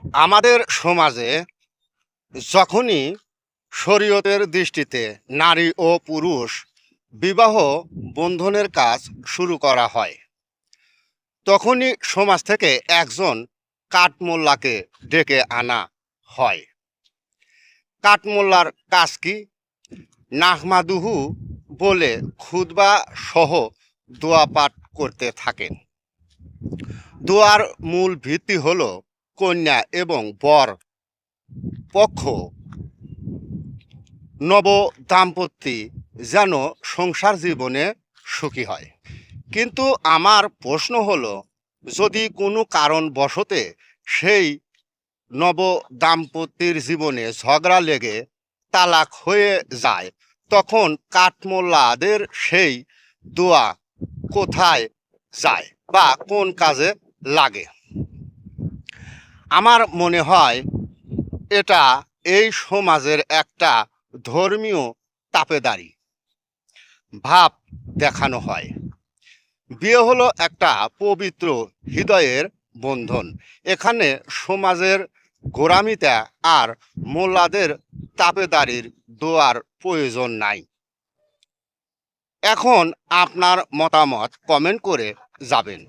আমাদের সমাজে যখনই শরীয়তের দৃষ্টিতে নারী ও পুরুষ বিবাহ বন্ধনের কাজ শুরু করা হয়, তখনই সমাজ থেকে একজন কাঠমোল্লাকে ডেকে আনা হয়। কাঠমোল্লার কাজ কি? নাহমাদুহু বলে খুতবা সহ দোয়া পাঠ করতে থাকেন। দোয়ার মূল ভিত্তি হলো কন্যা এবং বর পক্ষ নব দাম্পত্য যেন সংসার জীবনে সুখী হয়। কিন্তু আমার প্রশ্ন হলো, যদি কোনো কারণবশতে সেই নব দাম্পত্যের জীবনে ঝগড়া লেগে তালাক হয়ে যায়, তখন কাঠমোল্লাদের সেই দোয়া কোথায় যায় বা কোন কাজে লাগে? আমার মনে হয় এটা এই সমাজের একটা ধর্মীয় তাপেদারি ভাব দেখানো হয়। বিয়ে হলো একটা পবিত্র হৃদয়ের বন্ধন। এখানে সমাজের গোঁড়ামিতা আর মোল্লাদের তাপেদারির দোয়ার প্রয়োজন নাই। এখন আপনার মতামত কমেন্ট করে যাবেন।